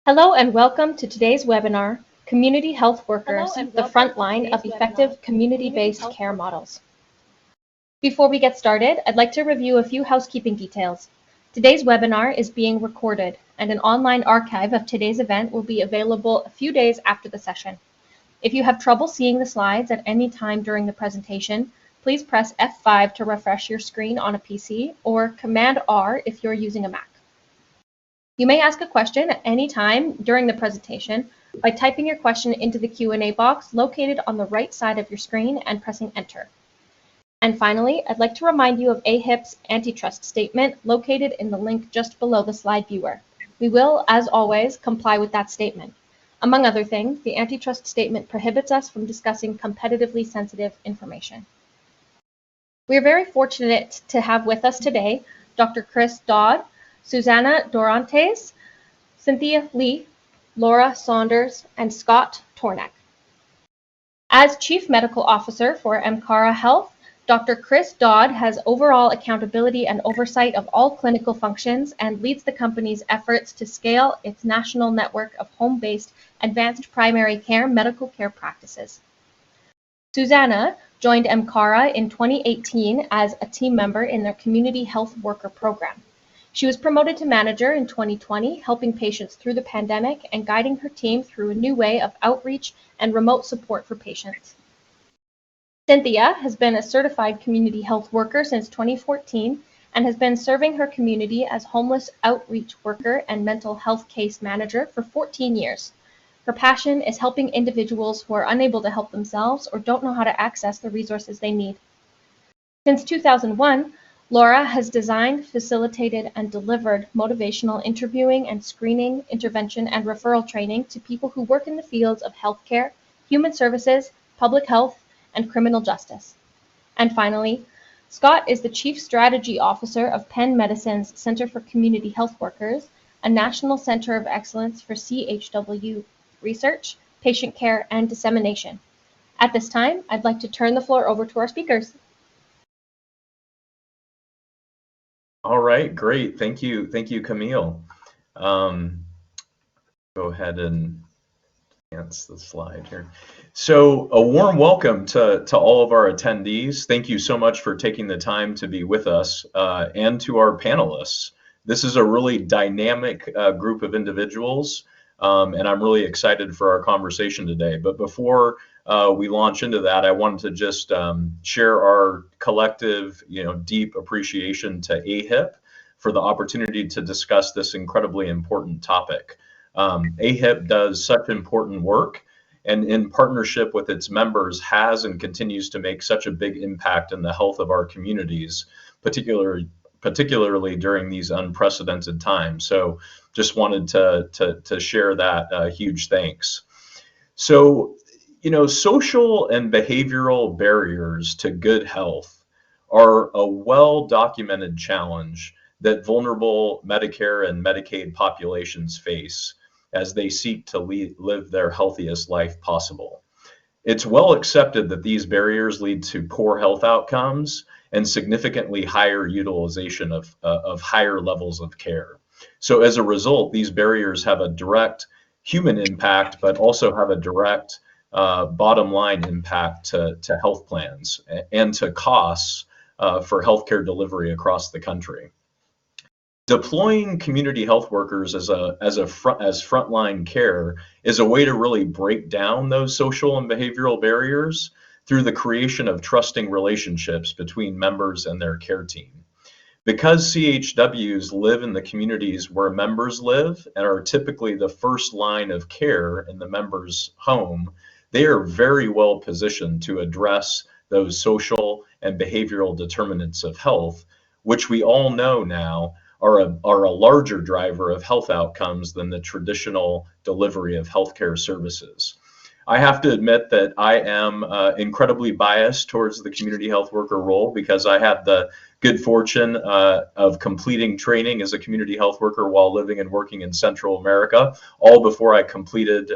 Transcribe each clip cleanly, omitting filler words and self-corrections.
Hello and welcome to today's webinar, Community Health Workers, the Frontline of Effective Community-Based Care Models. Before we get started, I'd like to review a few housekeeping details. Today's webinar is being recorded, and an online archive of today's event will be available a few days after the session. If you have trouble seeing the slides at any time during the presentation, please press F5 to refresh your screen on a PC or Command R if you're using a Mac. You may ask a question at any time during the presentation by typing your question into the Q&A box located on the right side of your screen and pressing Enter. And finally, I'd like to remind you of AHIP's antitrust statement located in the link just below the slide viewer. We will, as always, comply with that statement. Among other things, the antitrust statement prohibits us from discussing competitively sensitive information. We are very fortunate to have with us today Dr. Chris Dodd, Susanna Dorantes, Cynthia Lee, Laura Saunders, and Scott Tornek. As Chief Medical Officer for MCARA Health, Dr. Chris Dodd has overall accountability and oversight of all clinical functions and leads the company's efforts to scale its national network of home-based advanced primary care medical care practices. Susanna joined MCARA in 2018 as a team member in their Community Health Worker program. She was promoted to manager in 2020, helping patients through the pandemic and guiding her team through a new way of outreach and remote support for patients. Cynthia has been a certified community health worker since 2014 and has been serving her community as homeless outreach worker and mental health case manager for 14 years. Her passion is helping individuals who are unable to help themselves or don't know how to access the resources they need. Since 2001, Laura has designed, facilitated, and delivered motivational interviewing and screening, intervention, and referral training to people who work in the fields of healthcare, human services, public health, and criminal justice. And finally, Scott is the Chief Strategy Officer of Penn Medicine's Center for Community Health Workers, a national center of excellence for CHW research, patient care, and dissemination. At this time, I'd like to turn the floor over to our speakers. All right, great. Thank you, Camille. Go ahead and advance the slide here. So a warm welcome to all of our attendees. Thank you so much for taking the time to be with us and to our panelists. This is a really dynamic group of individuals, and I'm really excited for our conversation today. But before we launch into that, I wanted to just share our collective, deep appreciation to AHIP for the opportunity to discuss this incredibly important topic. AHIP does such important work, and in partnership with its members has and continues to make such a big impact in the health of our communities, particularly during these unprecedented times. So just wanted to share that huge thanks. So, social and behavioral barriers to good health are a well-documented challenge that vulnerable Medicare and Medicaid populations face as they seek to live their healthiest life possible. It's well accepted that these barriers lead to poor health outcomes and significantly higher utilization of higher levels of care. So as a result, these barriers have a direct human impact, but also have a direct bottom line impact to health plans and to costs for healthcare delivery across the country. Deploying community health workers as frontline care is a way to really break down those social and behavioral barriers through the creation of trusting relationships between members and their care team. Because CHWs live in the communities where members live and are typically the first line of care in the member's home, they are very well positioned to address those social and behavioral determinants of health, which we all know now are a larger driver of health outcomes than the traditional delivery of healthcare services. I have to admit that I am incredibly biased towards the community health worker role because I had the good fortune of completing training as a community health worker while living and working in Central America, all before I completed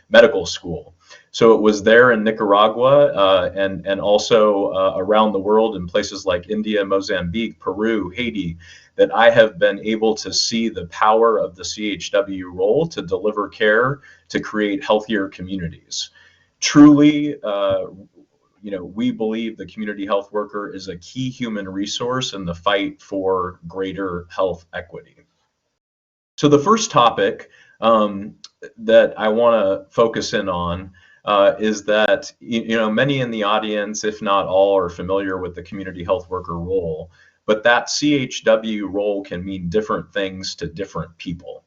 medical school. So it was there in Nicaragua and also around the world in places like India, Mozambique, Peru, Haiti, that I have been able to see the power of the CHW role to deliver care, to create healthier communities. Truly, we believe the community health worker is a key human resource in the fight for greater health equity. So the first topic that I want to focus in on is that many in the audience, if not all, are familiar with the community health worker role, but that CHW role can mean different things to different people.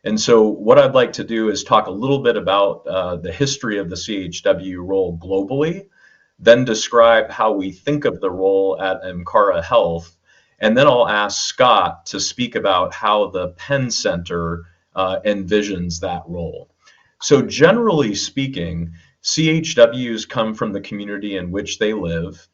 And so what I'd like to do is talk a little bit about the history of the CHW role globally, then describe how we think of the role at MCARA Health, and then I'll ask Scott to speak about how the Penn Center envisions that role. So generally speaking, CHWs come from the community in which they live.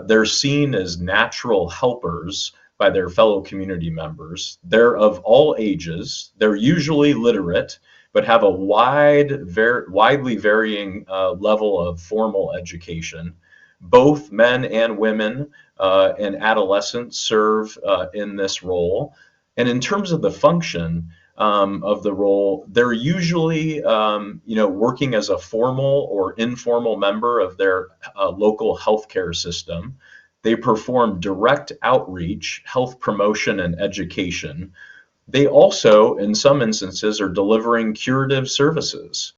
They're seen as natural helpers by their fellow community members. They're of all ages. They're usually literate, but have a widely varying level of formal education. Both men and women and adolescents serve in this role. And in terms of the function of the role, they're usually working as a formal or informal member of their local healthcare system. They perform direct outreach, health promotion, and education. They also, in some instances, are delivering curative services.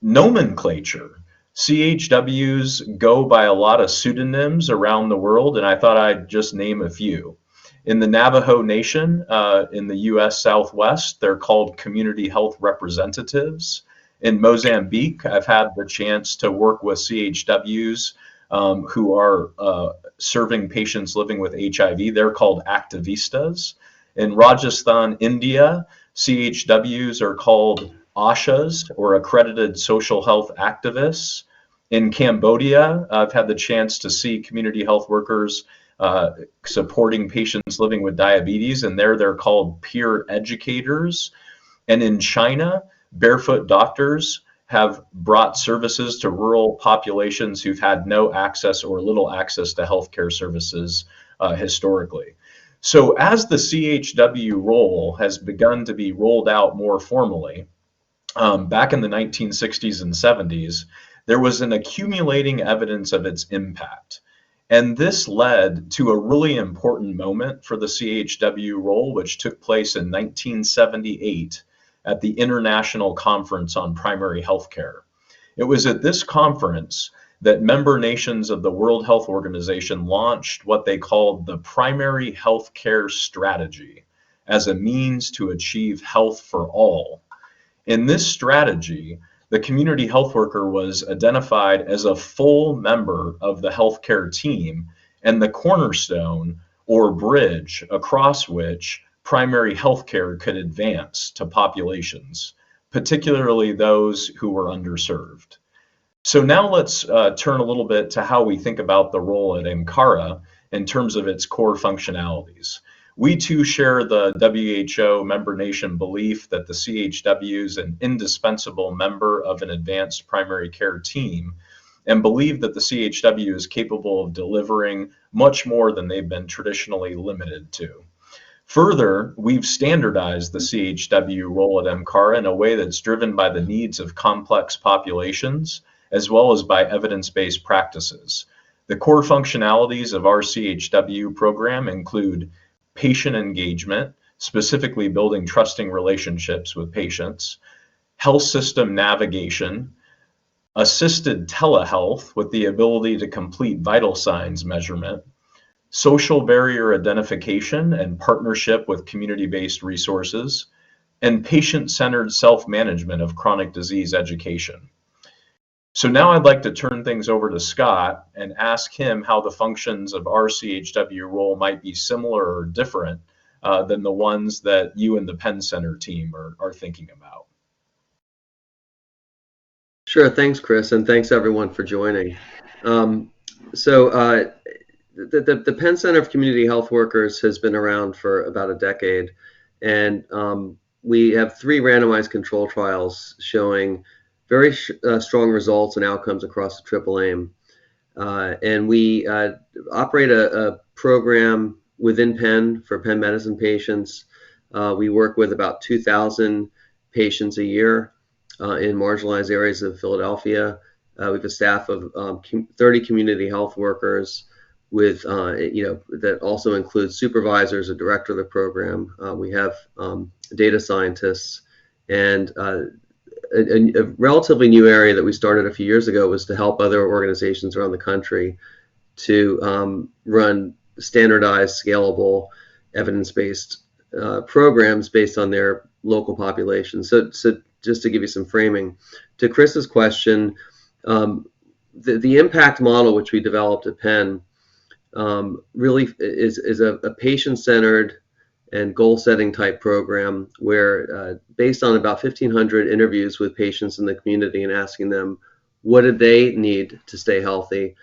Nomenclature. CHWs go by a lot of pseudonyms around the world, and I thought I'd just name a few. In the Navajo Nation, in the U.S. Southwest, they're called community health representatives. In Mozambique, I've had the chance to work with CHWs who are serving patients living with HIV. They're called activistas. In Rajasthan, India, CHWs are called ASHAs, or accredited social health activists. In Cambodia, I've had the chance to see community health workers supporting patients living with diabetes, and they're called peer educators. And in China, barefoot doctors have brought services to rural populations who've had no access or little access to healthcare services historically. So as the CHW role has begun to be rolled out more formally, back in the 1960s and 70s, there was an accumulating evidence of its impact. And this led to a really important moment for the CHW role, which took place in 1978 at the International Conference on Primary Healthcare. It was at this conference that member nations of the World Health Organization launched what they called the Primary Healthcare Strategy as a means to achieve health for all. In this strategy, the community health worker was identified as a full member of the healthcare team and the cornerstone or bridge across which primary healthcare could advance to populations, particularly those who were underserved. So now let's turn a little bit to how we think about the role at MCARA in terms of its core functionalities. We too share the WHO member nation belief that the CHW is an indispensable member of an advanced primary care team, and believe that the CHW is capable of delivering much more than they've been traditionally limited to. Further, we've standardized the CHW role at MCARA in a way that's driven by the needs of complex populations, as well as by evidence-based practices. The core functionalities of our CHW program include patient engagement, specifically building trusting relationships with patients, health system navigation, assisted telehealth with the ability to complete vital signs measurement, social barrier identification and partnership with community-based resources, and patient-centered self-management of chronic disease education. So now I'd like to turn things over to Scott and ask him how the functions of our CHW role might be similar or different than the ones that you and the Penn Center team are thinking about. Sure, thanks, Chris, and thanks everyone for joining. The Penn Center of Community Health Workers has been around for about a decade, and we have 3 randomized control trials showing very strong results and outcomes across the triple aim. And we operate a program within Penn for Penn medicine patients. We work with about 2,000 patients a year in marginalized areas of Philadelphia. We have a staff of 30 community health workers with, that also includes supervisors, a director of the program. We have data scientists, and a relatively new area that we started a few years ago was to help other organizations around the country to run standardized, scalable, evidence-based programs based on their local population. So just to give you some framing, to Chris's question, the impact model which we developed at Penn really is a patient-centered and goal-setting type program where based on about 1,500 interviews with patients in the community and asking them what did they need to stay healthy,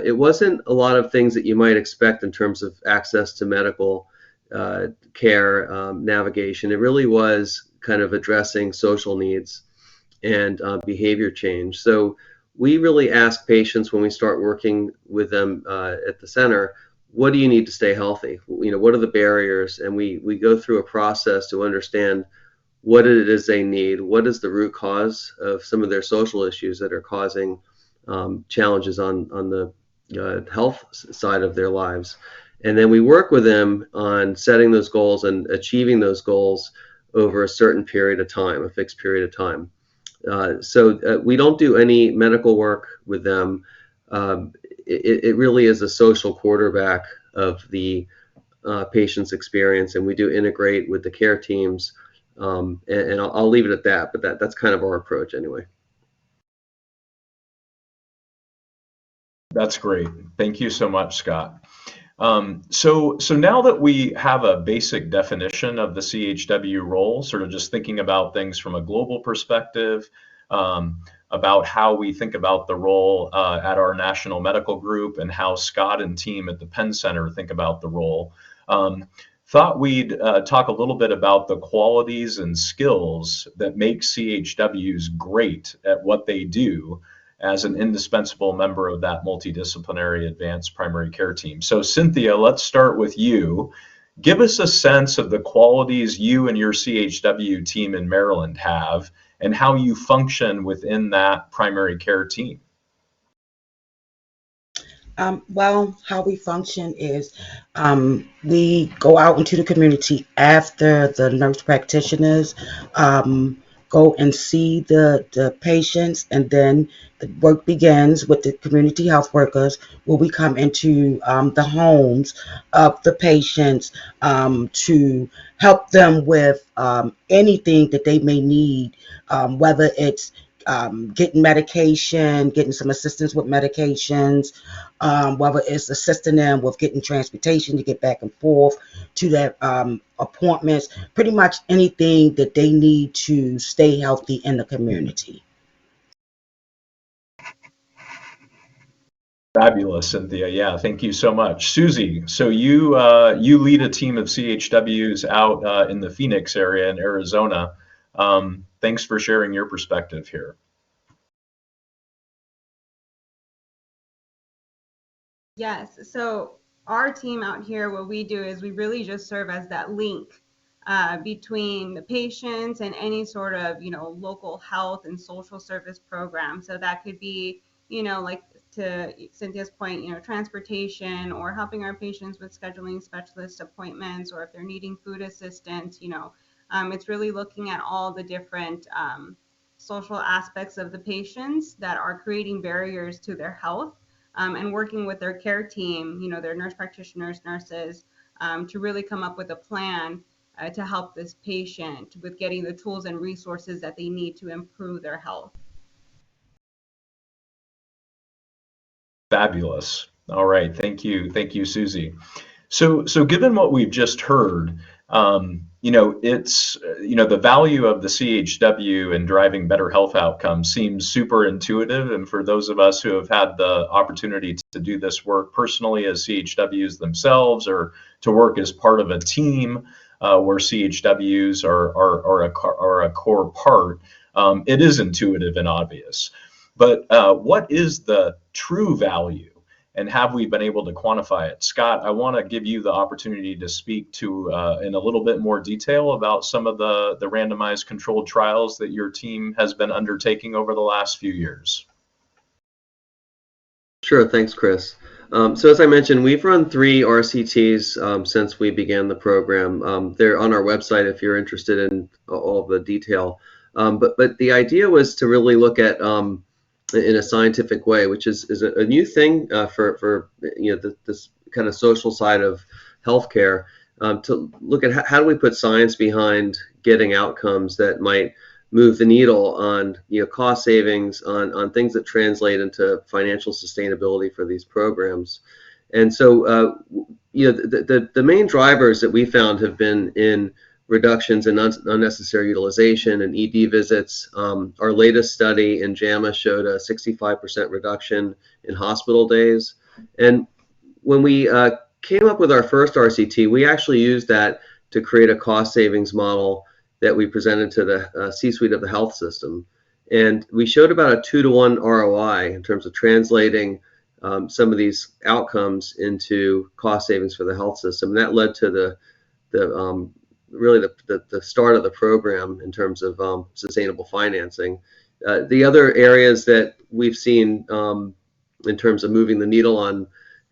it wasn't a lot of things that you might expect in terms of access to medical care, navigation. It really was kind of addressing social needs and behavior change. So we really ask patients when we start working with them at the center, what do you need to stay healthy? What are the barriers? And we go through a process to understand what it is they need, what is the root cause of some of their social issues that are causing challenges on the health side of their lives. And then we work with them on setting those goals and achieving those goals over a certain period of time, a fixed period of time. So we don't do any medical work with them. It really is a social quarterback of the patient's experience, and we do integrate with the care teams. And I'll leave it at that, but that's kind of our approach anyway. That's great. Thank you so much, Scott. So now that we have a basic definition of the CHW role, sort of just thinking about things from a global perspective, about how we think about the role at our national medical group and how Scott and team at the Penn Center think about the role, thought we'd talk a little bit about the qualities and skills that make CHWs great at what they do as an indispensable member of that multidisciplinary advanced primary care team. So Cynthia, let's start with you. Give us a sense of the qualities you and your CHW team in Maryland have and how you function within that primary care team. Well, how we function is we go out into the community after the nurse practitioners go and see the patients, and then the work begins with the community health workers where we come into the homes of the patients to help them with anything that they may need, whether it's getting medication, getting some assistance with medications, whether it's assisting them with getting transportation to get back and forth to their appointments, pretty much anything that they need to stay healthy in the community. Fabulous, Cynthia. Yeah, thank you so much. Susie, so you lead a team of CHWs out in the Phoenix area in Arizona. Thanks for sharing your perspective here. Yes, so our team out here, what we do is we really just serve as that link between the patients and any sort of, local health and social service program. So that could be, like to Cynthia's point, transportation, or helping our patients with scheduling specialist appointments, or if they're needing food assistance, it's really looking at all the different social aspects of the patients that are creating barriers to their health. And working with their care team, their nurse practitioners, nurses, to really come up with a plan to help this patient with getting the tools and resources that they need to improve their health. Fabulous. All right, thank you, Susie. So given what we've just heard, it's the value of the CHW in driving better health outcomes seems super intuitive, and for those of us who have had the opportunity to do this work personally as CHWs themselves, or to work as part of a team where CHWs are a core part, it is intuitive and obvious. But what is the true value? And have we been able to quantify it? Scott, I want to give you the opportunity to speak to in a little bit more detail about some of the randomized controlled trials that your team has been undertaking over the last few years. Sure, thanks, Chris. So as I mentioned, we've run 3 RCTs since we began the program. They're on our website if you're interested in all of the detail. But the idea was to really look at in a scientific way, which is a new thing for this kind of social side of healthcare, to look at how do we put science behind getting outcomes that might move the needle on cost savings, on things that translate into financial sustainability for these programs. And so the main drivers that we found have been in reductions in unnecessary utilization and ED visits. Our latest study in JAMA showed a 65% reduction in hospital days. And when we came up with our first RCT, we actually used that to create a cost savings model that we presented to the C-suite of the health system. And we showed about a 2-to-1 ROI in terms of translating some of these outcomes into cost savings for the health system. And that led to really the start of the program in terms of sustainable financing. The other areas that we've seen in terms of moving the needle on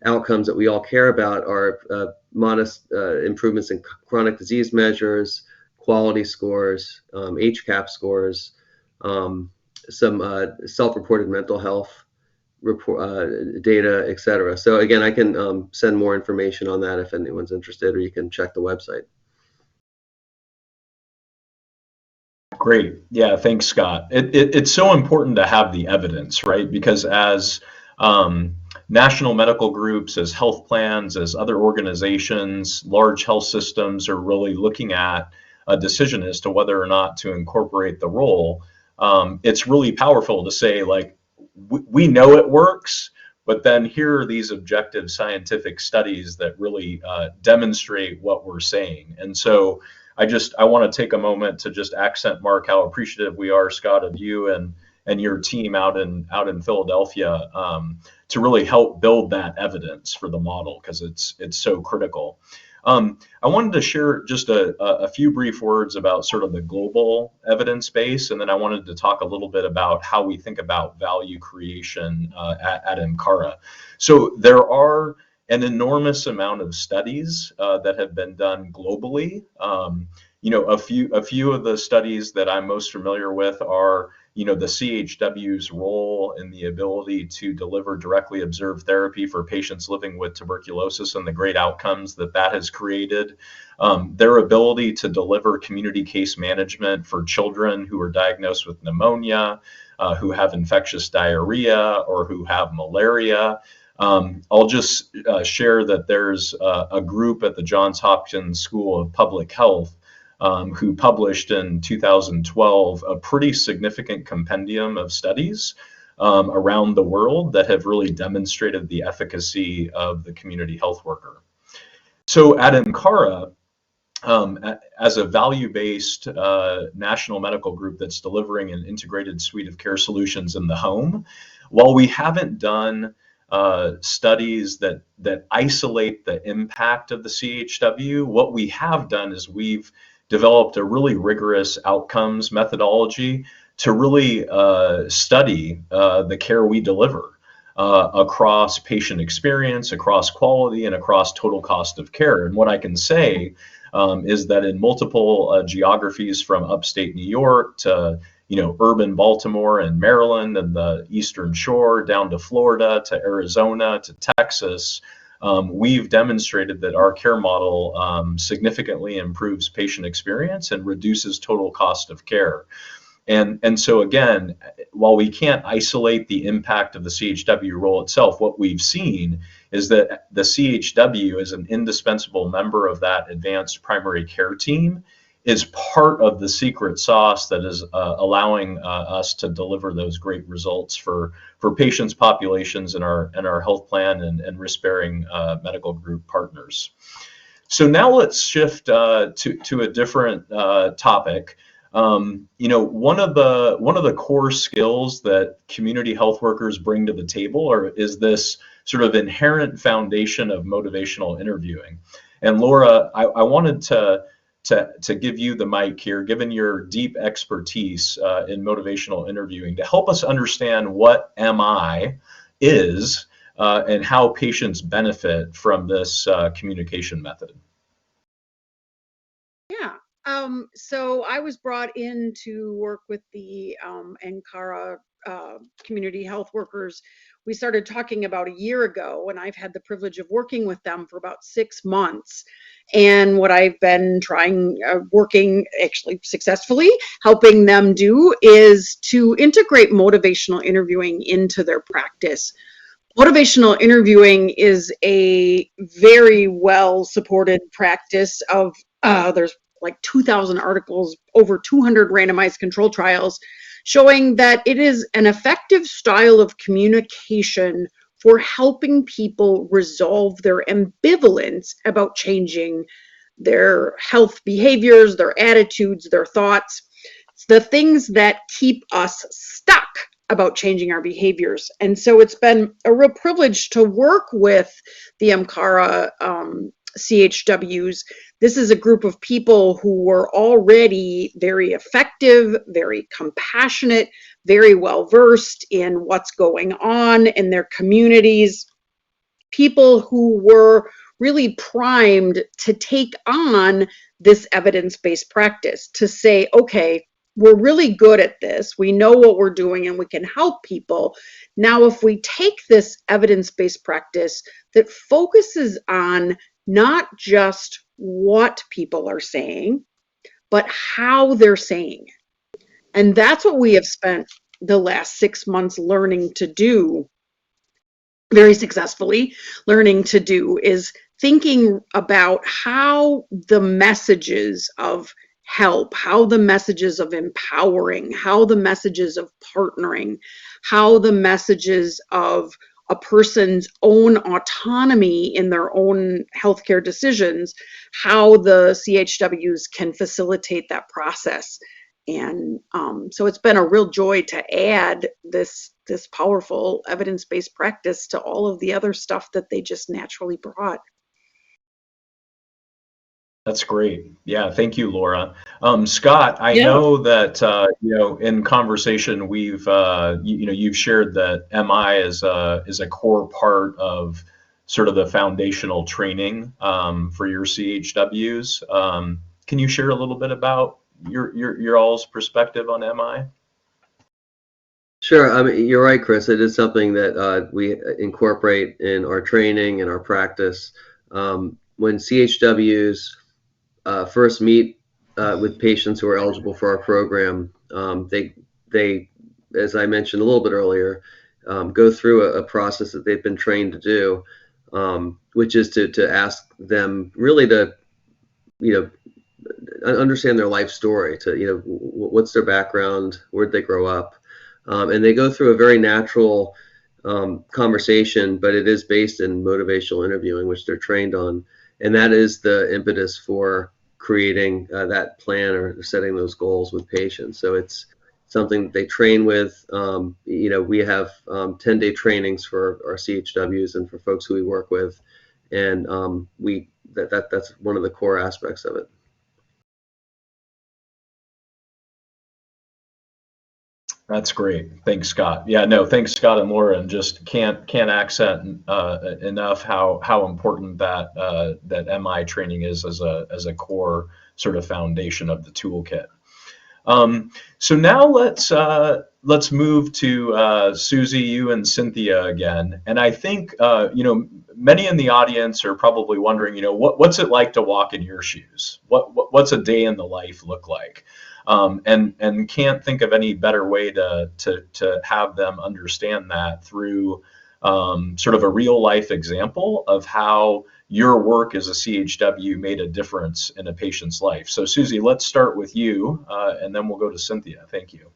outcomes that we all care about are modest improvements in chronic disease measures, quality scores, HCAP scores, some self-reported mental health data, et cetera. So again, I can send more information on that if anyone's interested, or you can check the website. Great. Yeah, thanks, Scott. It's so important to have the evidence, right? Because as national medical groups, as health plans, as other organizations, large health systems are really looking at a decision as to whether or not to incorporate the role, it's really powerful to say, like, we know it works, but then here are these objective scientific studies that really demonstrate what we're saying. And so I want to take a moment to just accent mark how appreciative we are, Scott, of you and your team out in Philadelphia to really help build that evidence for the model, because it's so critical. I wanted to share just a few brief words about sort of the global evidence base, and then I wanted to talk a little bit about how we think about value creation at Emcara. So there are an enormous amount of studies that have been done globally. A few of the studies that I'm most familiar with are, the CHW's role in the ability to deliver directly observed therapy for patients living with tuberculosis and the great outcomes that has created. Their ability to deliver community case management for children who are diagnosed with pneumonia, who have infectious diarrhea, or who have malaria. I'll just share that there's a group at the Johns Hopkins School of Public Health who published in 2012 a pretty significant compendium of studies around the world that have really demonstrated the efficacy of the community health worker. So at Emcara, as a value-based national medical group that's delivering an integrated suite of care solutions in the home, while we haven't done studies that isolate the impact of the CHW, what we have done is we've developed a really rigorous outcomes methodology to really study the care we deliver across patient experience, across quality, and across total cost of care. And what I can say is that in multiple geographies, from upstate New York to urban Baltimore and Maryland and the Eastern Shore, down to Florida, to Arizona, to Texas, we've demonstrated that our care model significantly improves patient experience and reduces total cost of care. And so again, while we can't isolate the impact of the CHW role itself, what we've seen is that the CHW is an indispensable member of that advanced primary care team, is part of the secret sauce that is allowing us to deliver those great results for patients, populations in our health plan and risk-bearing medical group partners. So now let's shift to a different topic. One of the core skills that community health workers bring to the table is this sort of inherent foundation of motivational interviewing. And Laura, I wanted to give you the mic here, given your deep expertise in motivational interviewing, to help us understand what MI is and how patients benefit from this communication method. Yeah. So I was brought in to work with the NCARA community health workers. We started talking about a year ago, and I've had the privilege of working with them for about 6 months. And what I've been working actually successfully, helping them do is to integrate motivational interviewing into their practice. Motivational interviewing is a very well supported practice of, there's like 2,000 articles, over 200 randomized control trials showing that it is an effective style of communication for helping people resolve their ambivalence about changing their health behaviors, their attitudes, their thoughts, the things that keep us stuck about changing our behaviors. And so it's been a real privilege to work with the MCARA CHWs. This is a group of people who were already very effective, very compassionate, very well versed in what's going on in their communities. People who were really primed to take on this evidence-based practice, to say, okay, we're really good at this. We know what we're doing and we can help people. Now, if we take this evidence-based practice that focuses on not just what people are saying, but how they're saying it. And that's what we have spent the last 6 months learning to do, very successfully learning to do, is thinking about how the messages of help, how the messages of empowering, how the messages of partnering, how the messages of a person's own autonomy in their own healthcare decisions, how the CHWs can facilitate that process. And so it's been a real joy to add this powerful evidence-based practice to all of the other stuff that they just naturally brought. That's great. Yeah, thank you, Laura. Scott, I Yeah. know that in conversation you've shared that MI is a core part of sort of the foundational training for your CHWs. Can you share a little bit about your all's perspective on MI? Sure. I mean, you're right, Chris. It is something that we incorporate in our training and our practice. When CHWs first meet with patients who are eligible for our program, they, as I mentioned a little bit earlier, go through a process that they've been trained to do, which is to ask them really to, understand their life story, to, what's their background, where'd they grow up, and they go through a very natural conversation, but it is based in motivational interviewing, which they're trained on. And that is the impetus for creating that plan or setting those goals with patients. So it's something that they train with. We have 10-day trainings for our CHWs and for folks who we work with, and that's one of the core aspects of it. That's great. Thanks, Scott. Yeah, no, thanks, Scott and Laura, and just can't accent enough how important that MI training is as a core sort of foundation of the toolkit. So now let's move to Susie, you and Cynthia again. And I think many in the audience are probably wondering, what's it like to walk in your shoes? What's a day in the life look like? And can't think of any better way to have them understand that through sort of a real life example of how your work as a CHW made a difference in a patient's life. So Susie, let's start with you, and then we'll go to Cynthia. Thank you.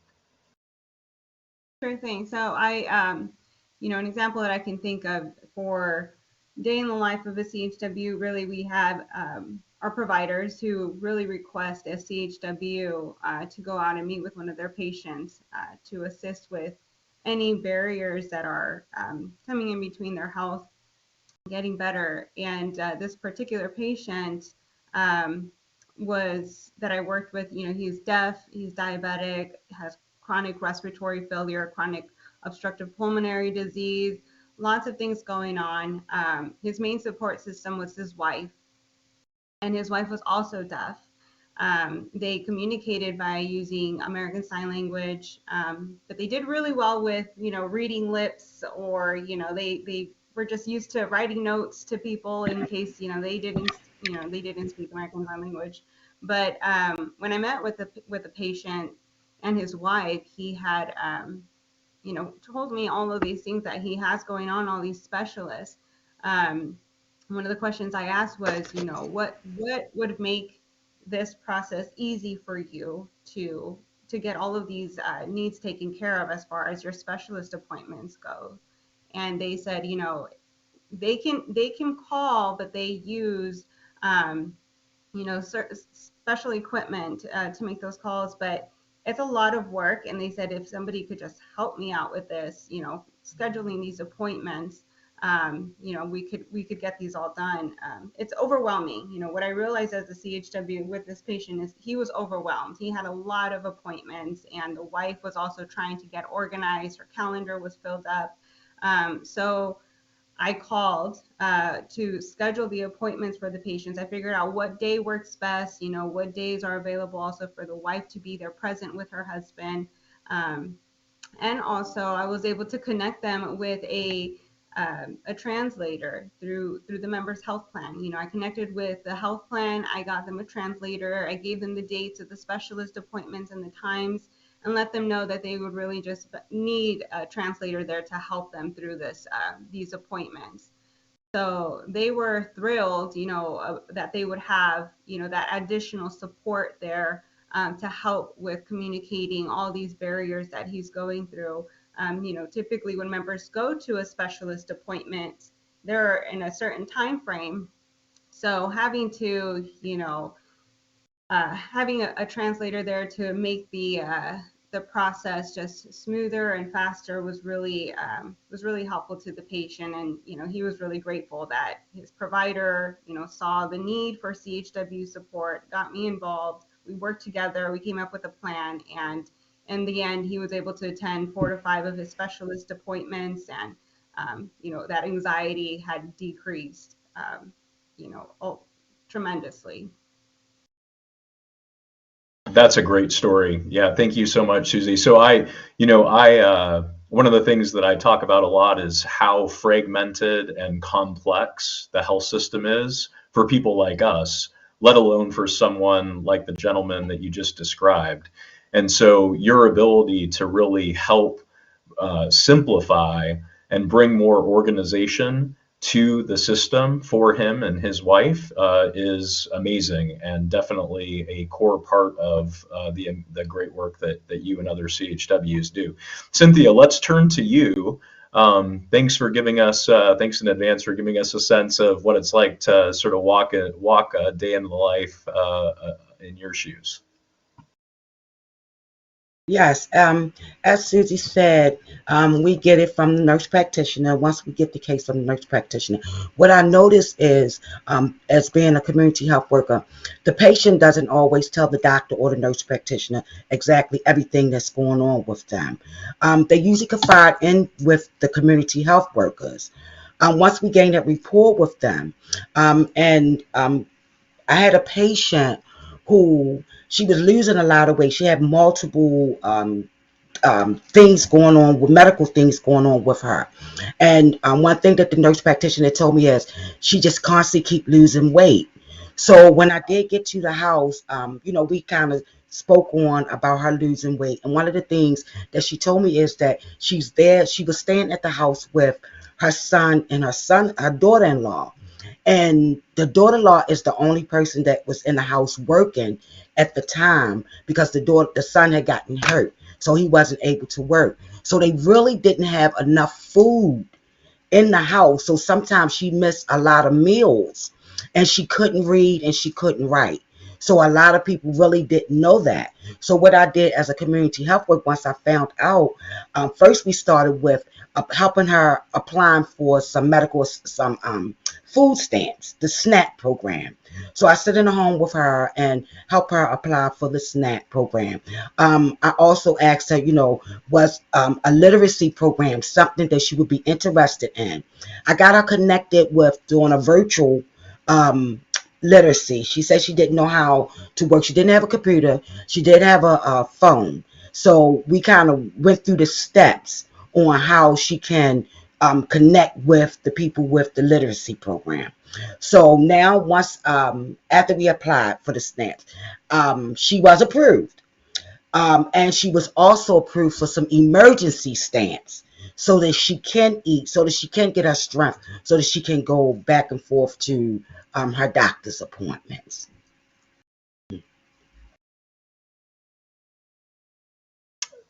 Sure thing. So an example that I can think of for day in the life of a CHW, really we have providers who really request a CHW to go out and meet with one of their patients to assist with any barriers that are coming in between their health getting better. And this particular patient was that I worked with, he's deaf, he's diabetic, has chronic respiratory failure, chronic obstructive pulmonary disease, lots of things going on. His main support system was his wife, and his wife was also deaf. They communicated by using American Sign Language, but they did really well with, reading lips, or, they were just used to writing notes to people in case, they didn't speak American Sign Language. But when I met with the patient and his wife, he had, told me all of these things that he has going on, all these specialists. One of the questions I asked was, what would make this process easy for you to get all of these needs taken care of as far as your specialist appointments go? And they said, they can call, but they use special equipment to make those calls, but it's a lot of work. And they said if somebody could just help me out with this, scheduling these appointments, we could get these all done. It's overwhelming. What I realized as a CHW with this patient is he was overwhelmed. He had a lot of appointments, and the wife was also trying to get organized. Her calendar was filled up. So I called to schedule the appointments for the patients. I figured out what day works best, what days are available also for the wife to be there present with her husband. And also I was able to connect them with a translator through the member's health plan. I connected with the health plan. I got them a translator. I gave them the dates of the specialist appointments and the times, and let them know that they would really just need a translator there to help them through these appointments. So they were thrilled, that they would have, that additional support there to help with communicating all these barriers that he's going through. Typically when members go to a specialist appointment, they're in a certain time frame. So having to, having a translator there to make the process just smoother and faster was really helpful to the patient. And he was really grateful that his provider saw the need for CHW support, got me involved. We worked together, we came up with a plan, and in the end he was able to attend 4 to 5 of his specialist appointments, and that anxiety had decreased tremendously. That's a great story. Yeah, thank you so much, Susie. So one of the things that I talk about a lot is how fragmented and complex the health system is for people like us, let alone for someone like the gentleman that you just described. And so your ability to really help simplify and bring more organization to the system for him and his wife is amazing, and definitely a core part of the great work that you and other CHWs do. Cynthia, let's turn to you. Thanks for giving us, thanks in advance for giving us a sense of what it's like to sort of walk a day in the life in your shoes. Yes, as Susie said, we get it from the nurse practitioner. Once we get the case from the nurse practitioner, what I notice is, as being a community health worker, the patient doesn't always tell the doctor or the nurse practitioner exactly everything that's going on with them. They usually confide in with the community health workers. Once we gain that rapport with them, I had a patient who, she was losing a lot of weight. She had multiple things going on, with medical things going on with her. And one thing that the nurse practitioner told me is she just constantly keep losing weight. So when I did get to the house, we kind of spoke on about her losing weight. And one of the things that she told me is that she was staying at the house with her son and her daughter-in-law. And the daughter-in-law is the only person that was in the house working at the time, because the son had gotten hurt, so he wasn't able to work. So they really didn't have enough food in the house. So sometimes she missed a lot of meals. and she couldn't read and she couldn't write. So a lot of people really didn't know that. So what I did as a community health work, once I found out, first we started with helping her applying for some food stamps, the SNAP program. So I sit in the home with her and help her apply for the SNAP program. I also asked her, was a literacy program something that she would be interested in? I got her connected with doing a virtual literacy. She said she didn't know how to work. She didn't have a computer. She did have a phone. So we kind of went through the steps on how she can connect with the people with the literacy program. So now once after we applied for the SNAPs, she was approved. And she was also approved for some emergency stamps so that she can eat, so that she can get her strength, so that she can go back and forth to her doctor's appointments.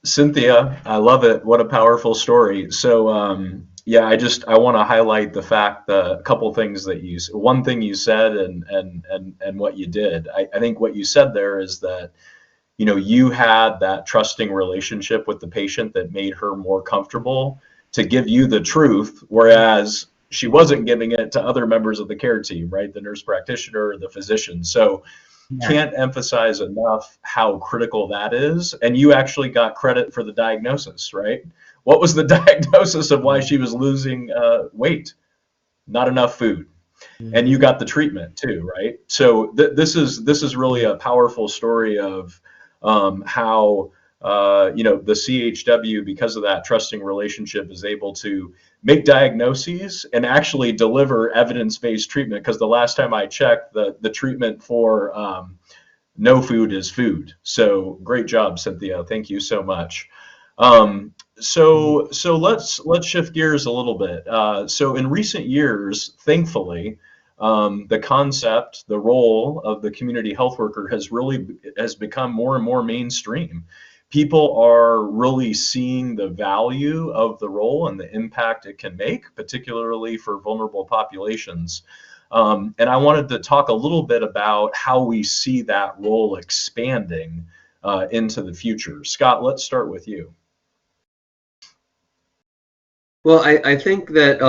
Cynthia, I love it. What a powerful story. So, yeah, I want to highlight the fact that a couple things that one thing you said and what you did. I think what you said there is that, you had that trusting relationship with the patient that made her more comfortable to give you the truth, whereas she wasn't giving it to other members of the care team, right? The nurse practitioner or the physician. So can't emphasize enough how critical that is. And you actually got credit for the diagnosis, right? What was the diagnosis of why she was losing weight? Not enough food. And you got the treatment too, right? So this is really a powerful story of how the CHW, because of that trusting relationship, is able to make diagnoses and actually deliver evidence-based treatment. Because the last time I checked, the treatment for no food is food. So great job, Cynthia. Thank you so much. So let's shift gears a little bit. So in recent years, thankfully, the concept, the role of the community health worker has become more and more mainstream. People are really seeing the value of the role and the impact it can make, particularly for vulnerable populations. And I wanted to talk a little bit about how we see that role expanding into the future. Scott, let's start with you. Well, I think that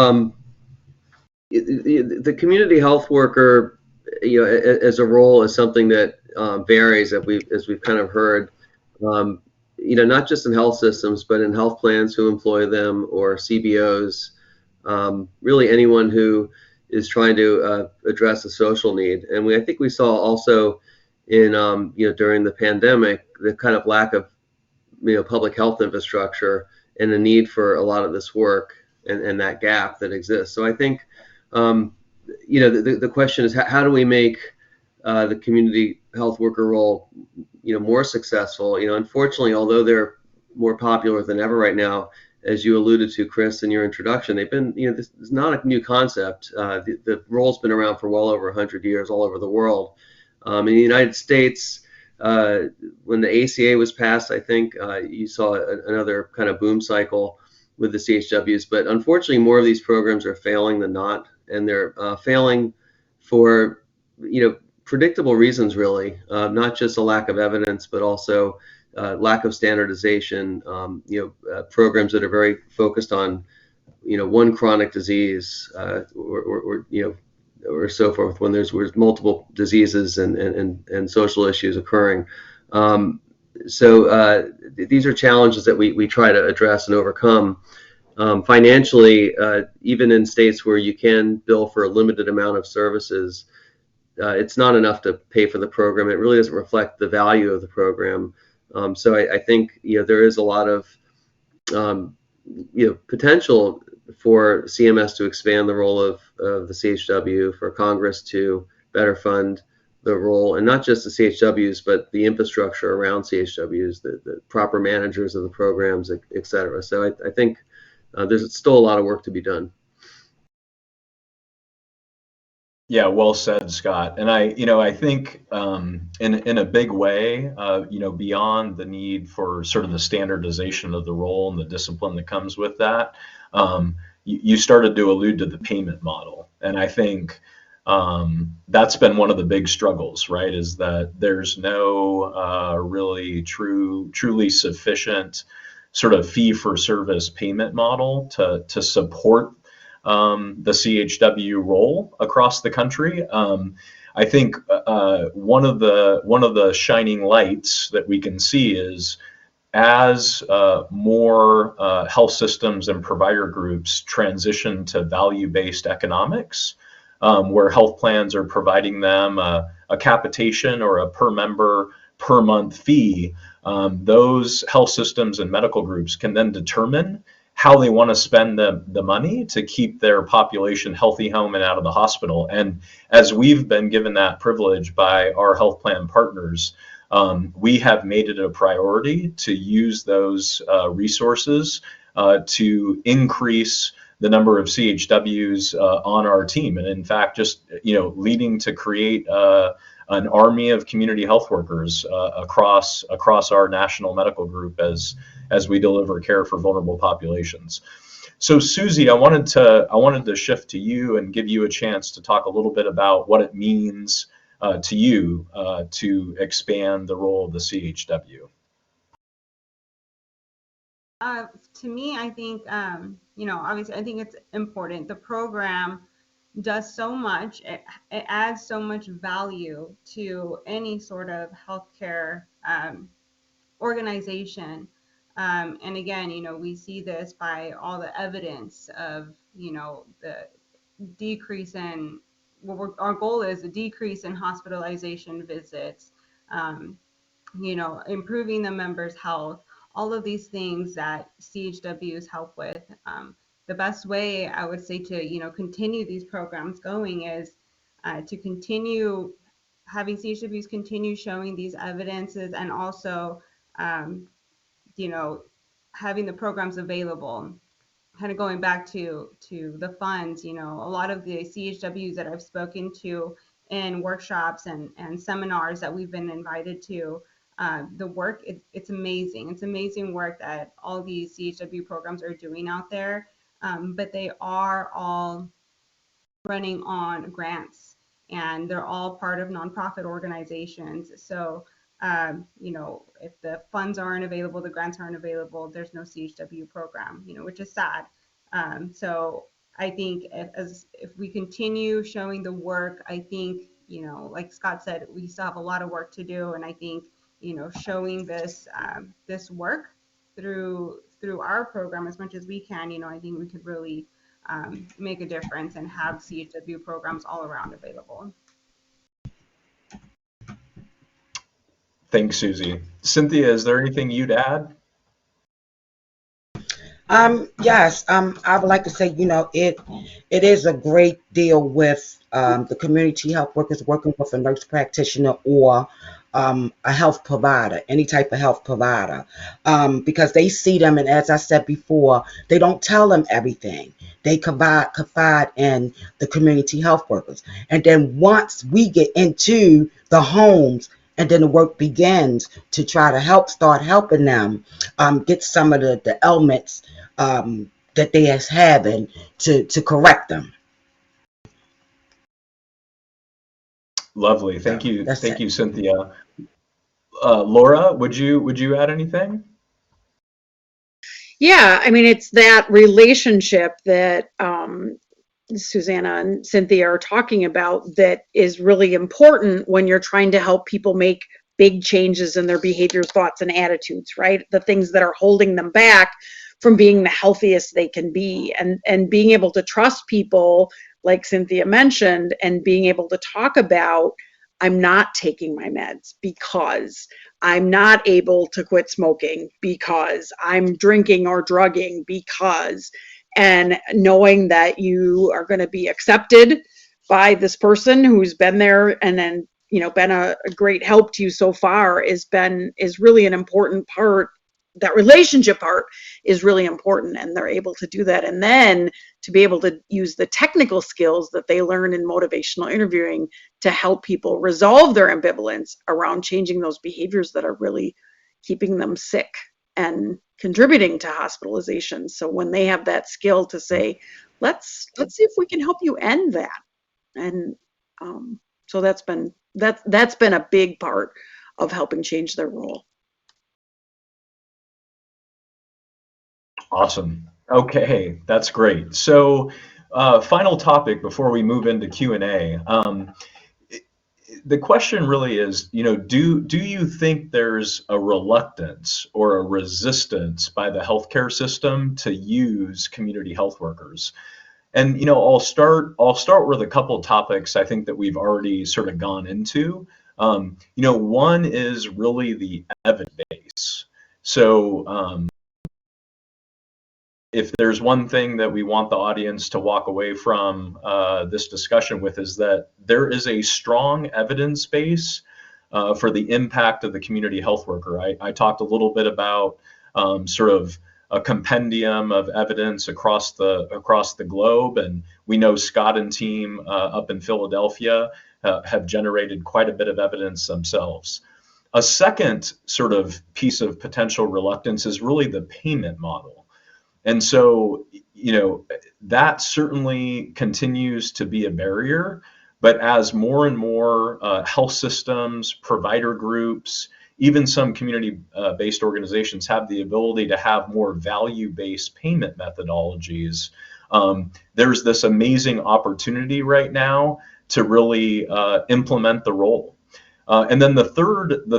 the community health worker, as a role, is something that varies, as we've kind of heard. Not just in health systems, but in health plans who employ them, or CBOs, really anyone who is trying to address a social need. And I think we saw also in during the pandemic the kind of lack of public health infrastructure and the need for a lot of this work and that gap that exists. So I think the question is, how do we make the community health worker role more successful? Unfortunately, although they're more popular than ever right now, as you alluded to, Chris, in your introduction, they've been, this is not a new concept. The role's been around for well over 100 years all over the world. In the United States, when the ACA was passed, I think you saw another kind of boom cycle with the CHWs. But unfortunately, more of these programs are failing than not, and they're failing for predictable reasons, really, not just a lack of evidence, but also lack of standardization. Programs that are very focused on one chronic disease or so forth, when there's multiple diseases and social issues occurring. So these are challenges that we try to address and overcome. Financially, even in states where you can bill for a limited amount of services, it's not enough to pay for the program. It really doesn't reflect the value of the program. So I think there is a lot of potential for CMS to expand the role of the CHW, for Congress to better fund the role, and not just the CHWs, but the infrastructure around CHWs, the proper managers of the programs, et cetera. So I think there's still a lot of work to be done. Yeah, well said, Scott. And I think in a big way, beyond the need for sort of the standardization of the role and the discipline that comes with that, you started to allude to the payment model. And I think That's been one of the big struggles, right? Is that there's no really truly sufficient sort of fee-for-service payment model to support the CHW role across the country. I think one of the shining lights that we can see is as more health systems and provider groups transition to value-based economics, where health plans are providing them a capitation or a per member per month fee, those health systems and medical groups can then determine how they want to spend the money to keep their population healthy home and out of the hospital. And as we've been given that privilege by our health plan partners, we have made it a priority to use those resources to increase the number of CHWs on our team, and in fact, just leading to create an army of community health workers across our national medical group as we deliver care for vulnerable populations. So Susie, I wanted to shift to you and give you a chance to talk a little bit about what it means to you to expand the role of the CHW. To me, I think, obviously, I think it's important. The program does so much. It adds so much value to any sort of healthcare organization. And again, we see this by all the evidence of, the decrease in, our goal is a decrease in hospitalization visits, improving the members' health, all of these things that CHWs help with. The best way I would say to, continue these programs going is to continue having CHWs continue showing these evidences, and also, having the programs available. Kind of going back to the funds, a lot of the CHWs that I've spoken to in workshops and seminars that we've been invited to, the work, it's amazing. It's amazing work that all these CHW programs are doing out there, but they are all running on grants, and they're all part of nonprofit organizations. So, if the funds aren't available, the grants aren't available, there's no CHW program, which is sad. So I think if we continue showing the work, I think, like Scott said, we still have a lot of work to do. And I think, showing this work through our program as much as we can, I think we could really make a difference and have CHW programs all around available. Thanks, Susie. Cynthia, is there anything you'd add? Yes, I would like to say, it is a great deal with the community health workers working with a nurse practitioner or a health provider, any type of health provider, because they see them, and as I said before, they don't tell them everything. They confide in the community health workers, and then once we get into the homes, and then the work begins to try to start helping them get some of the ailments that they are having to correct them. Lovely. Thank you. Thank you, Cynthia. Laura, would you add anything? Yeah, I mean, it's that relationship that Susanna and Cynthia are talking about that is really important when you're trying to help people make big changes in their behaviors, thoughts, and attitudes, right? The things that are holding them back from being the healthiest they can be, and being able to trust people, like Cynthia mentioned, and being able to talk about, I'm not taking my meds because I'm not able to quit smoking, because I'm drinking or drugging, because, and knowing that you are going to be accepted by this person who's been there and then, been a great help to you so far is really an important part. That relationship part is really important, and they're able to do that. And then to be able to use the technical skills that they learn in motivational interviewing to help people resolve their ambivalence around changing those behaviors that are really keeping them sick and contributing to hospitalization. So when they have that skill to say, let's see if we can help you end that, and So that's been a big part of helping change their role. Awesome. Okay, that's great. So, final topic before we move into Q&A. The question really is, do you think there's a reluctance or a resistance by the healthcare system to use community health workers? And I'll start with a couple of topics I think that we've already sort of gone into. One is really the evidence base. So if there's one thing that we want the audience to walk away from this discussion with, is that there is a strong evidence base for the impact of the community health worker. I talked a little bit about sort of a compendium of evidence across the globe, and we know Scott and team up in Philadelphia have generated quite a bit of evidence themselves. A second sort of piece of potential reluctance is really the payment model. And so, that certainly continues to be a barrier. But as more and more health systems, provider groups, even some community-based organizations have the ability to have more value-based payment methodologies, there's this amazing opportunity right now to really implement the role. And then the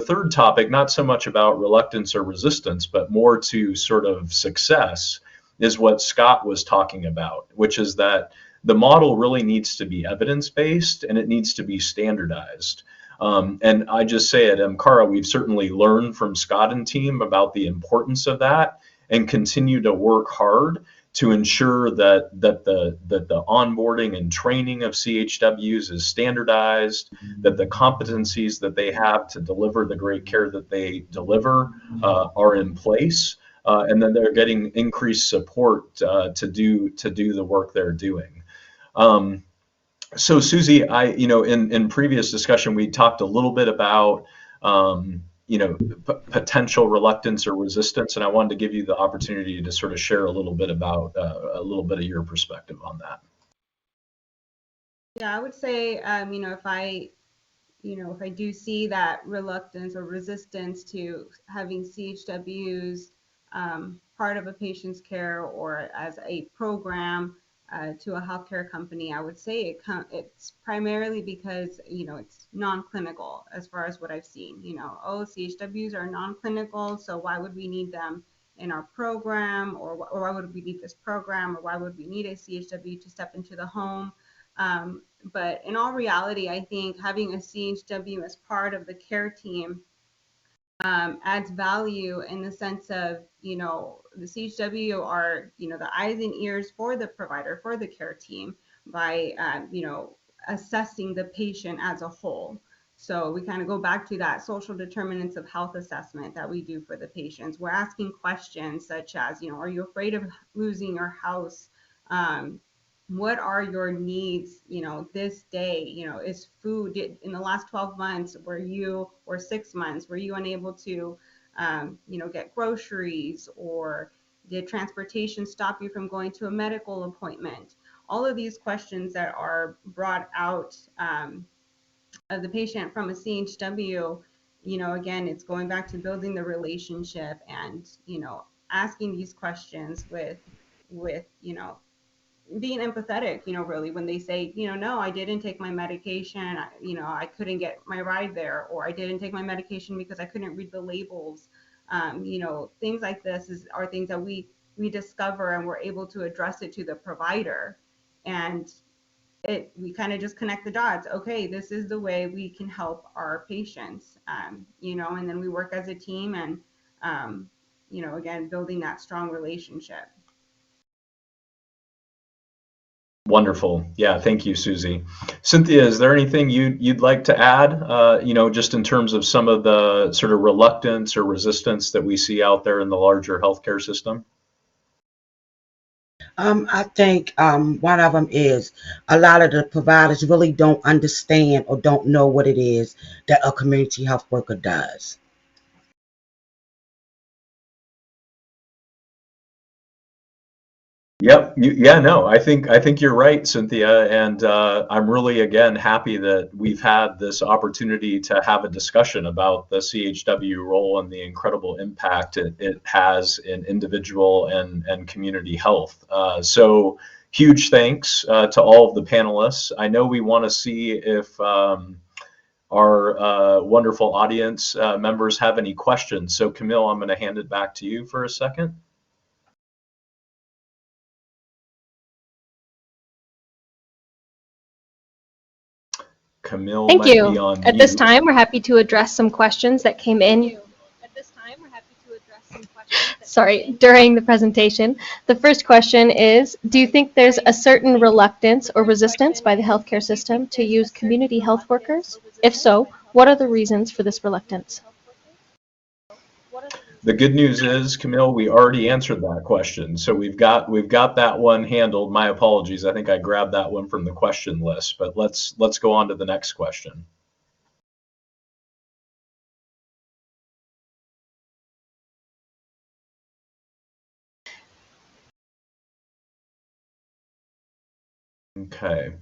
third topic, not so much about reluctance or resistance, but more to sort of success, is what Scott was talking about, which is that the model really needs to be evidence-based and it needs to be standardized. And I just say at MCARA, we've certainly learned from Scott and team about the importance of that and continue to work hard to ensure that the onboarding and training of CHWs is standardized, that the competencies that they have to deliver the great care that they deliver are in place, and then they're getting increased support to do the work they're doing. So Susie, in previous discussion, we talked a little bit about potential reluctance or resistance, and I wanted to give you the opportunity to sort of share a little bit about a little bit of your perspective on that. Yeah, I would say, if I do see that reluctance or resistance to having CHWs part of a patient's care or as a program to a healthcare company, I would say it's primarily because it's non-clinical as far as what I've seen. CHWs are non-clinical, so why would we need them in our program, or why would we need this program, or why would we need a CHW to step into the home? But in all reality, I think having a CHW as part of the care team adds value in the sense of, the CHW are, the eyes and ears for the provider, for the care team by, assessing the patient as a whole. So we kind of go back to that social determinants of health assessment that we do for the patients. We're asking questions such as, are you afraid of losing your house? What are your needs, this day? Is food in the last 12 months, or 6 months, were you unable to, get groceries, or did transportation stop you from going to a medical appointment? All of these questions that are brought out of the patient from a CHW, again, it's going back to building the relationship and, asking these questions with, being empathetic, really, when they say, no, I didn't take my medication, I couldn't get my ride there, or I didn't take my medication because I couldn't read the labels. Things like this are things that we discover, and we're able to address it to the provider. And we kind of just connect the dots. Okay, this is the way we can help our patients, and then we work as a team and, again, building that strong relationship. Wonderful. Yeah, thank you, Susie. Cynthia, is there anything you'd like to add, just in terms of some of the sort of reluctance or resistance that we see out there in the larger healthcare system? I think one of them is a lot of the providers really don't understand or don't know what it is that a community health worker does. Yep. Yeah, no, I think you're right, Cynthia, and I'm really again happy that we've had this opportunity to have a discussion about the CHW role and the incredible impact it has in individual and community health. So huge thanks to all of the panelists. I know we want to see if our wonderful audience members have any questions. So Camille, I'm going to hand it back to you for a second. Camille Thank might you. be on At this mute. time, we're happy to address some questions that came in. Sorry, during the presentation. The first question is, do you think there's a certain reluctance or resistance by the healthcare system to use community health workers? If so, what are the reasons for this reluctance? The good news is, Camille, we already answered that question. So we've got that one handled. My apologies. I think I grabbed that one from the question list, but let's go on to the next question. Okay.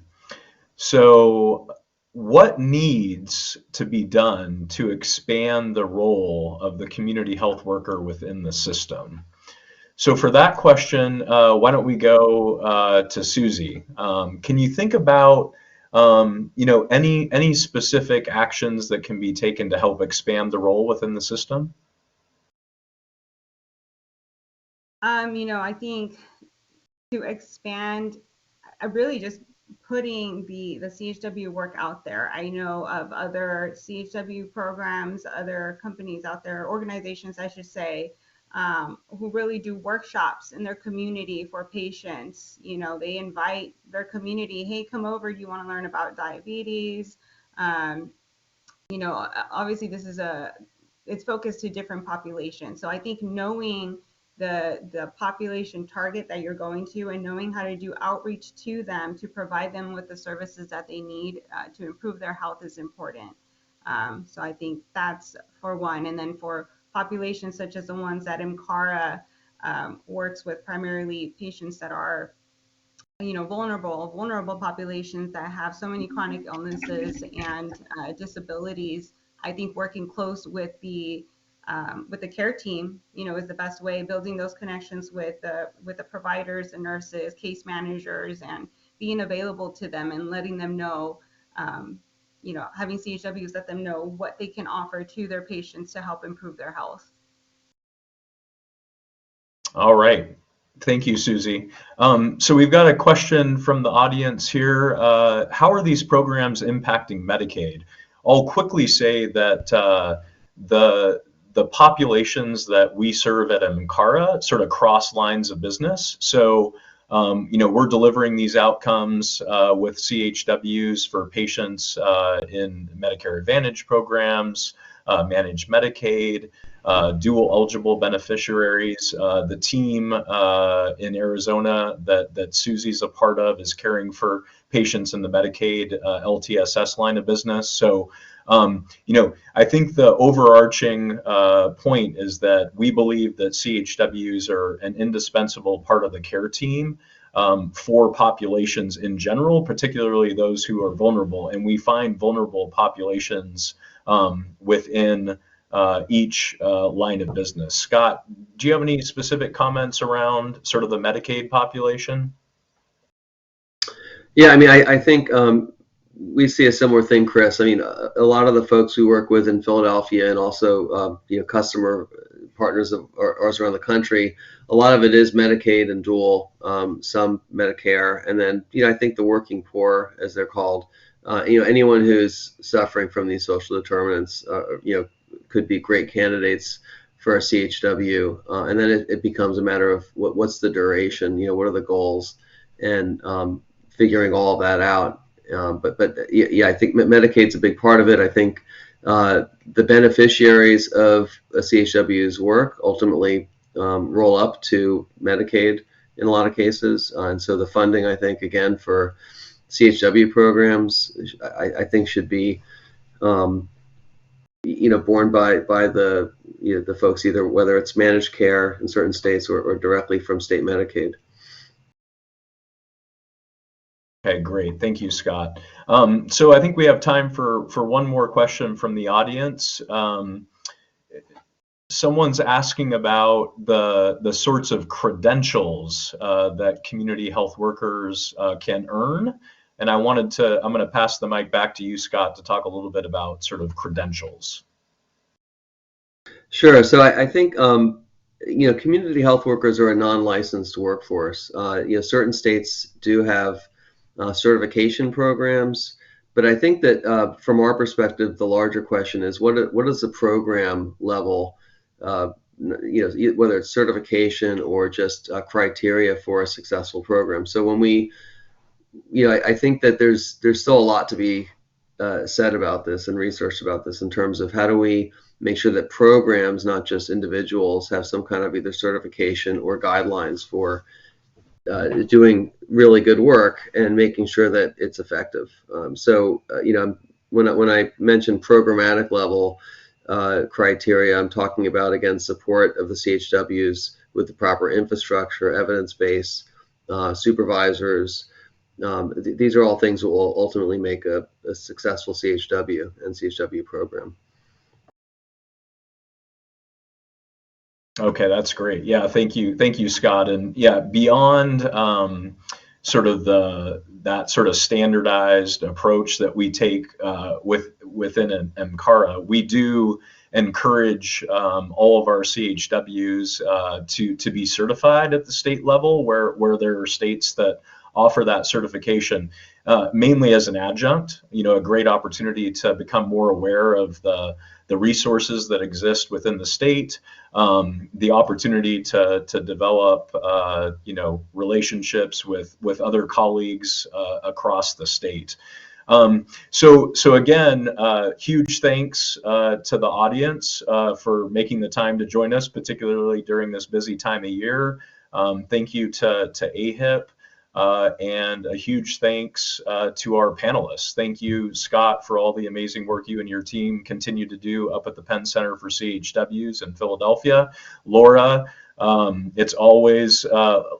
So what needs to be done to expand the role of the community health worker within the system? So for that question, why don't we go to Susie? Can you think about any specific actions that can be taken to help expand the role within the system? I think to expand, I really just putting the CHW work out there. I know of other CHW programs, other companies out there, organizations, I should say, who really do workshops in their community for patients. They invite their community, hey, come over, you want to learn about diabetes? Obviously it's focused to different populations. So I think knowing the population target that you're going to and knowing how to do outreach to them to provide them with the services that they need to improve their health is important. So I think that's for one. And then for populations such as the ones that MCARA works with, primarily patients that are vulnerable populations that have so many chronic illnesses and disabilities. I think working close with the care team, is the best way. Building those connections with the providers, the nurses, case managers, and being available to them and letting them know, having CHWs let them know what they can offer to their patients to help improve their health. All right. Thank you, Susie. So we've got a question from the audience here. How are these programs impacting Medicaid? I'll quickly say that the populations that we serve at MCARA sort of cross lines of business. So we're delivering these outcomes with CHWs for patients in Medicare Advantage programs, managed Medicaid, dual eligible beneficiaries. The team in Arizona that Susie's a part of is caring for patients in the Medicaid LTSS line of business. So, I think the overarching point is that we believe that CHWs are an indispensable part of the care team for populations in general, particularly those who are vulnerable. And we find vulnerable populations within each line of business. Scott, do you have any specific comments around sort of the Medicaid population? Yeah, I think we see a similar thing, Chris. A lot of the folks we work with in Philadelphia and also customer partners of ours around the country, a lot of it is Medicaid and dual, some Medicare, and then I think the working poor, as they're called, anyone who's suffering from these social determinants, could be great candidates for a CHW, and then it becomes a matter of what's the duration, what are the goals, and figuring all of that out. But I think Medicaid's a big part of it. I think the beneficiaries of a CHW's work ultimately roll up to Medicaid in a lot of cases, and so the funding, I think, again for CHW programs, I think should be borne by the folks, either whether it's managed care in certain states or directly from state Medicaid. Okay, great. Thank you, Scott. So I think we have time for one more question from the audience. Someone's asking about the sorts of credentials that community health workers can earn. And I'm going to pass the mic back to you, Scott, to talk a little bit about sort of credentials. Sure. So I think community health workers are a non-licensed workforce. Certain states do have certification programs, but I think that from our perspective, the larger question is what is the program level, whether it's certification or just criteria for a successful program. So when we, I think that there's still a lot to be said about this and researched about this in terms of how do we make sure that programs, not just individuals, have some kind of either certification or guidelines for doing really good work and making sure that it's effective. When I mention programmatic level criteria, I'm talking about, again, support of the CHWs with the proper infrastructure, evidence base, supervisors. These are all things that will ultimately make a successful CHW and CHW program. Okay, that's great. Yeah, thank you, Scott. And yeah, beyond sort of that sort of standardized approach that we take within an MCARA, we do encourage all of our CHWs to be certified at the state level, where there are states that offer that certification, mainly as an adjunct. A great opportunity to become more aware of the resources that exist within the state, the opportunity to develop relationships with other colleagues across the state. So again, huge thanks to the audience for making the time to join us, particularly during this busy time of year. Thank you to AHIP. And a huge thanks to our panelists. Thank you, Scott, for all the amazing work you and your team continue to do up at the Penn Center for CHWs in Philadelphia. Laura, it's always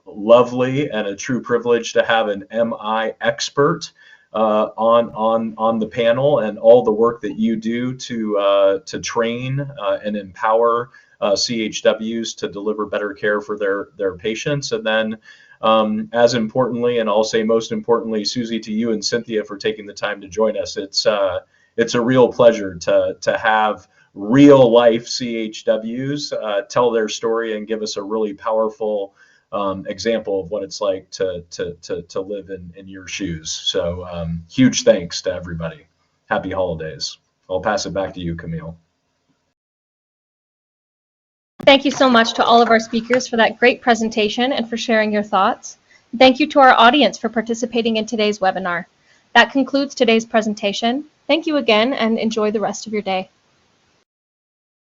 lovely and a true privilege to have an MI expert on the panel, and all the work that you do to train and empower CHWs to deliver better care for their patients. And then as importantly, and I'll say most importantly, Susie, to you and Cynthia for taking the time to join us. It's a real pleasure to have real life CHWs tell their story and give us a really powerful example of what it's like to live in your shoes. So huge thanks to everybody. Happy holidays. I'll pass it back to you, Camille. Thank you so much to all of our speakers for that great presentation and for sharing your thoughts. Thank you to our audience for participating in today's webinar. That concludes today's presentation. Thank you again and enjoy the rest of your day.